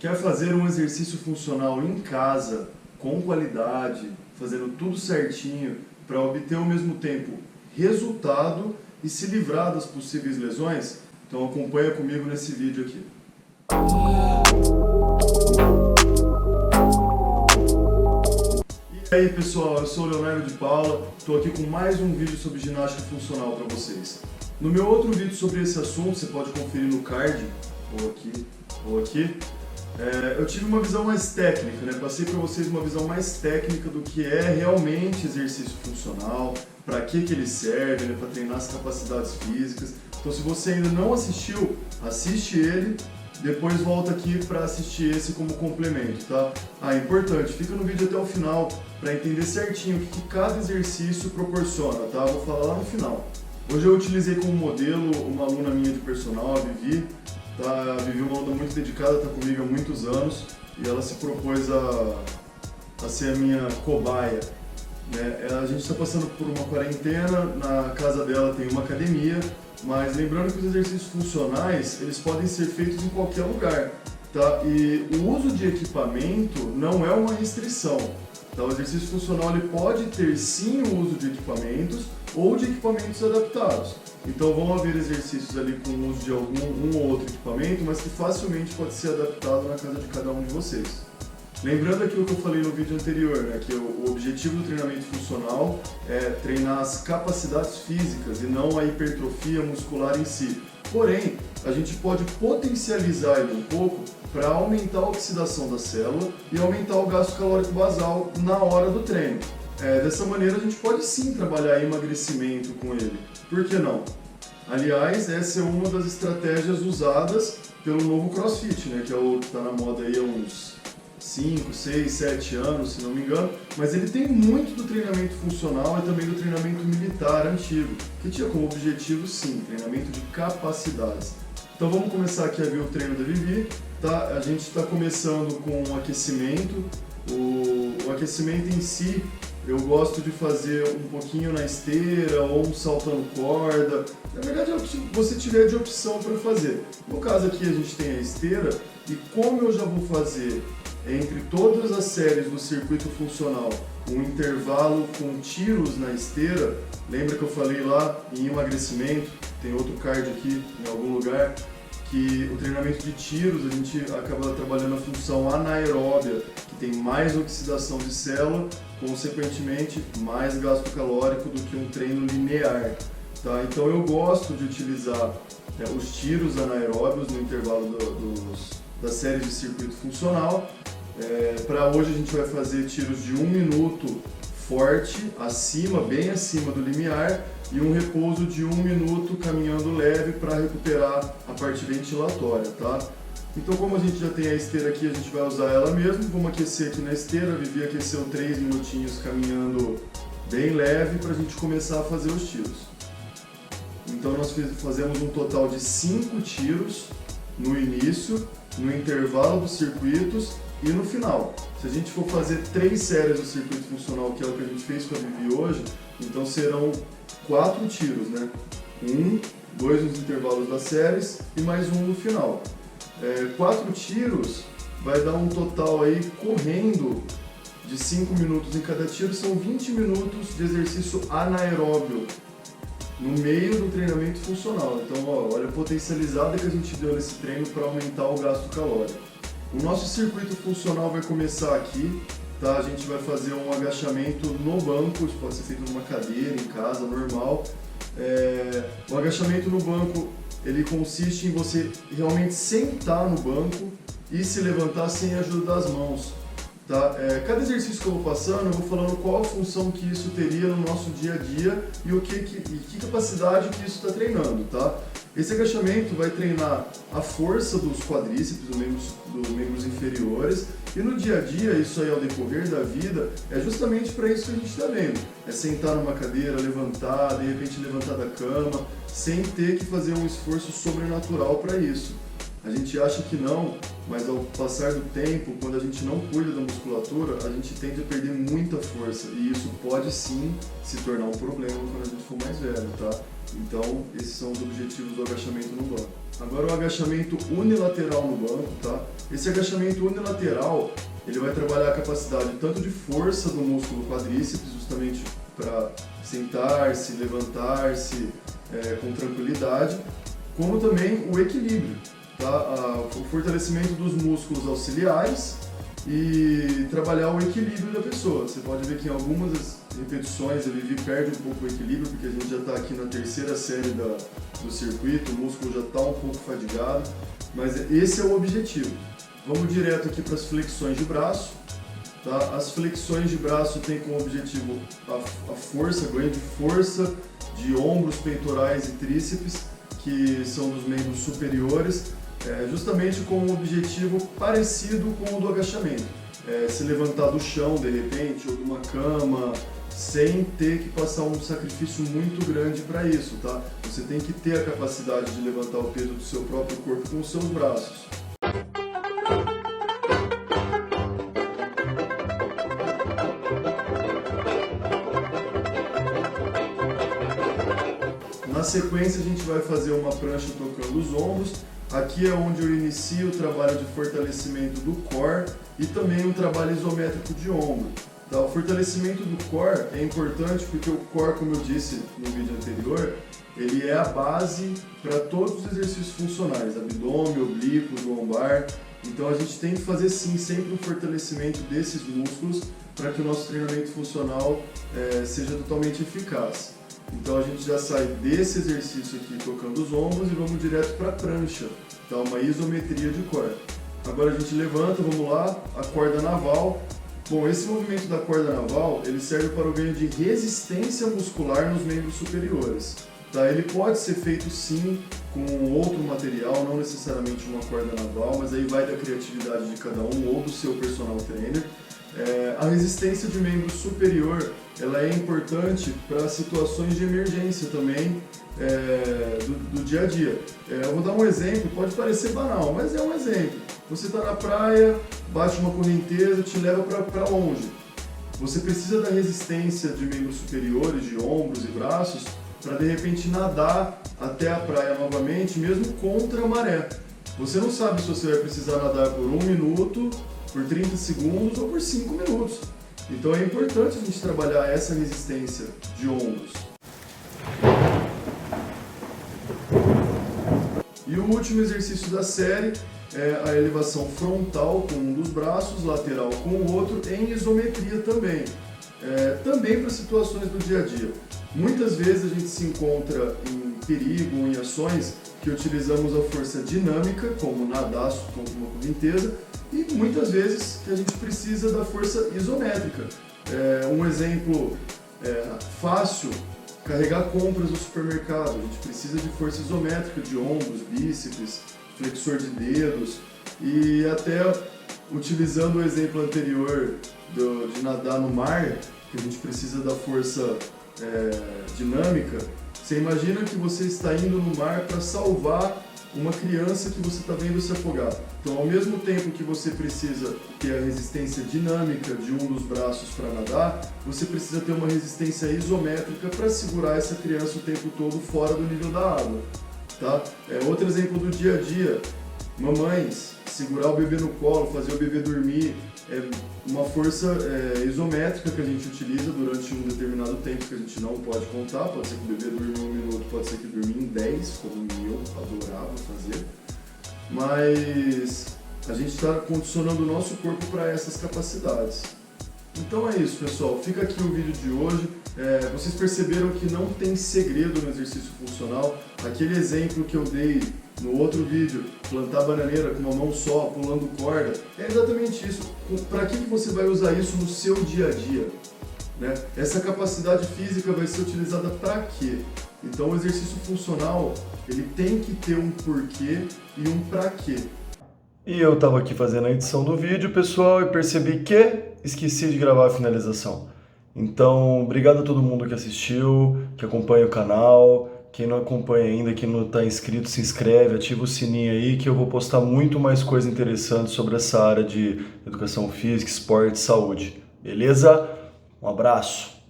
Quer fazer um exercício funcional em casa, com qualidade, fazendo tudo certinho, para obter ao mesmo tempo resultado e se livrar das possíveis lesões? Então acompanha comigo nesse vídeo aqui. E aí pessoal, eu sou o Leonardo de Paula, estou aqui com mais um vídeo sobre ginástica funcional para vocês. No meu outro vídeo sobre esse assunto, você pode conferir no card, ou aqui, eu tive uma visão mais técnica, né? Passei para vocês uma visão mais técnica do que é realmente exercício funcional, para que ele serve, né? Para treinar as capacidades físicas. Então se você ainda não assistiu, assiste ele, depois volta aqui para assistir esse como complemento, tá? Importante, fica no vídeo até o final para entender certinho o que cada exercício proporciona, tá? Vou falar lá no final. Hoje eu utilizei como modelo uma aluna minha de personal, a Vivi. A Vivi é uma aluna muito dedicada, está comigo há muitos anos e ela se propôs a ser a minha cobaia, né? A gente está passando por uma quarentena, na casa dela tem uma academia, mas lembrando que os exercícios funcionais eles podem ser feitos em qualquer lugar, tá? E o uso de equipamento não é uma restrição, tá? O exercício funcional ele pode ter sim o uso de equipamentos ou de equipamentos adaptados. Então vão haver exercícios ali com o uso de um ou outro equipamento, mas que facilmente pode ser adaptado na casa de cada um de vocês. Lembrando aquilo que eu falei no vídeo anterior, né, que o objetivo do treinamento funcional é treinar as capacidades físicas e não a hipertrofia muscular em si. Porém, a gente pode potencializar ele um pouco para aumentar a oxidação da célula e aumentar o gasto calórico basal na hora do treino. Dessa maneira a gente pode sim trabalhar emagrecimento com ele. Por que não? Aliás, essa é uma das estratégias usadas pelo novo CrossFit, né, que é o que está na moda aí há uns 5, 6, 7 anos, se não me engano, mas ele tem muito do treinamento funcional e também do treinamento militar antigo, que tinha como objetivo, sim, treinamento de capacidades. Então vamos começar aqui a ver o treino da Vivi, tá? A gente está começando com o aquecimento. O aquecimento em si, eu gosto de fazer um pouquinho na esteira ou um saltando corda. Na verdade é o que você tiver de opção para fazer. No caso aqui a gente tem a esteira e como eu já vou fazer entre todas as séries do circuito funcional um intervalo com tiros na esteira, lembra que eu falei lá em emagrecimento, tem outro card aqui em algum lugar, que o treinamento de tiros a gente acaba trabalhando a função anaeróbia, que tem mais oxidação de célula, consequentemente mais gasto calórico do que um treino linear, tá? Então eu gosto de utilizar os tiros anaeróbios no intervalo das séries de circuito funcional. Para hoje a gente vai fazer tiros de 1 minuto forte, bem acima do limiar, e um repouso de 1 minuto caminhando leve para recuperar a parte ventilatória, tá? Então como a gente já tem a esteira aqui, a gente vai usar ela mesmo. Vamos aquecer aqui na esteira. A Vivi aqueceu 3 minutinhos caminhando bem leve para a gente começar a fazer os tiros. Então nós fazemos um total de 5 tiros no início, no intervalo dos circuitos e no final. Se a gente for fazer 3 séries do circuito funcional, que é o que a gente fez com a Vivi hoje, então serão 4 tiros, né? 2 nos intervalos das séries e mais um no final. 4 tiros vai dar um total aí correndo de 5 minutos em cada tiro, são 20 minutos de exercício anaeróbio no meio do treinamento funcional. Então, olha a potencializada que a gente deu nesse treino para aumentar o gasto calórico. O nosso circuito funcional vai começar aqui, tá? A gente vai fazer um agachamento no banco, isso pode ser feito numa cadeira, em casa, normal. O agachamento no banco, ele consiste em você realmente sentar no banco e se levantar sem a ajuda das mãos, tá? Cada exercício que eu vou passando, eu vou falando qual a função que isso teria no nosso dia a dia e que capacidade que isso está treinando, tá? Esse agachamento vai treinar a força dos quadríceps, dos membros inferiores, e no dia a dia, isso aí ao decorrer da vida, é justamente para isso que a gente está vendo. É sentar numa cadeira, levantar, de repente levantar da cama, sem ter que fazer um esforço sobrenatural para isso. A gente acha que não, mas ao passar do tempo, quando a gente não cuida da musculatura, a gente tende a perder muita força e isso pode sim se tornar um problema quando a gente for mais velho, tá? Então, esses são os objetivos do agachamento no banco. Agora, o agachamento unilateral no banco, tá? Esse agachamento unilateral, ele vai trabalhar a capacidade tanto de força do músculo quadríceps, justamente para sentar-se, levantar-se com tranquilidade, como também o equilíbrio, tá? O fortalecimento dos músculos auxiliares e trabalhar o equilíbrio da pessoa. Você pode ver que em algumas repetições a Vivi perde um pouco o equilíbrio, porque a gente já está aqui na terceira série do circuito, o músculo já está um pouco fadigado, mas esse é o objetivo. Vamos direto aqui para as flexões de braço. Tá? As flexões de braço têm como objetivo a força, ganho de força de ombros, peitorais e tríceps, que são dos membros superiores, justamente com um objetivo parecido com o do agachamento. Se levantar do chão de repente ou de uma cama, sem ter que passar um sacrifício muito grande para isso, tá? Você tem que ter a capacidade de levantar o peso do seu próprio corpo com os seus braços. Na sequência a gente vai fazer uma prancha tocando os ombros. Aqui é onde eu inicio o trabalho de fortalecimento do core e também um trabalho isométrico de ombro. Tá? O fortalecimento do core é importante porque o core, como eu disse no vídeo anterior, ele é a base para todos os exercícios funcionais, abdômen, oblíquos, lombar. Então a gente tem que fazer sim sempre um fortalecimento desses músculos para que o nosso treinamento funcional seja totalmente eficaz. Então a gente já sai desse exercício aqui tocando os ombros e vamos direto para a prancha, tá? Uma isometria de core. Agora a gente levanta, vamos lá, a corda naval. Bom, esse movimento da corda naval, ele serve para o ganho de resistência muscular nos membros superiores. Tá? Ele pode ser feito sim com outro material, não necessariamente uma corda naval, mas aí vai da criatividade de cada um ou do seu personal trainer. A resistência de membro superior, ela é importante para situações de emergência também do dia a dia. Eu vou dar um exemplo, pode parecer banal, mas é um exemplo. Você está na praia, bate uma correnteza, te leva para longe. Você precisa da resistência de membros superiores, de ombros e braços, para de repente nadar até a praia novamente, mesmo contra a maré. Você não sabe se você vai precisar nadar por 1 minuto, por 30 segundos ou por 5 minutos. Então é importante a gente trabalhar essa resistência de ombros. E o último exercício da série é a elevação frontal com um dos braços, lateral com o outro, em isometria também. Também para situações do dia a dia. Muitas vezes a gente se encontra em perigo ou em ações que utilizamos a força dinâmica, como nadar contra uma correnteza, e muitas vezes que a gente precisa da força isométrica. Um exemplo fácil, carregar compras no supermercado. A gente precisa de força isométrica de ombros, bíceps, flexor de dedos, e até utilizando o exemplo anterior de nadar no mar, que a gente precisa da força dinâmica. Você imagina que você está indo no mar para salvar uma criança que você está vendo se afogar. Então, ao mesmo tempo que você precisa ter a resistência dinâmica de um dos braços para nadar, você precisa ter uma resistência isométrica para segurar essa criança o tempo todo fora do nível da água. Tá? Outro exemplo do dia a dia, mamães, segurar o bebê no colo, fazer o bebê dormir, uma força isométrica que a gente utiliza durante um determinado tempo que a gente não pode contar. Pode ser que o bebê durma em 1 minuto, pode ser que dormir em 10, como eu adorava fazer. Mas a gente está condicionando o nosso corpo para essas capacidades. Então é isso, pessoal. Fica aqui o vídeo de hoje. Vocês perceberam que não tem segredo no exercício funcional. Aquele exemplo que eu dei no outro vídeo, plantar bananeira com uma mão só, pulando corda, é exatamente isso. Para que você vai usar isso no seu dia a dia? Né? Essa capacidade física vai ser utilizada para quê? Então o exercício funcional, ele tem que ter um porquê e um para quê. E eu estava aqui fazendo a edição do vídeo, pessoal, e percebi que esqueci de gravar a finalização. Então, obrigado a todo mundo que assistiu, que acompanha o canal. Quem não acompanha ainda, quem não está inscrito, se inscreve, ativa o sininho aí, que eu vou postar muito mais coisa interessante sobre essa área de educação física, esporte e saúde. Beleza? Um abraço!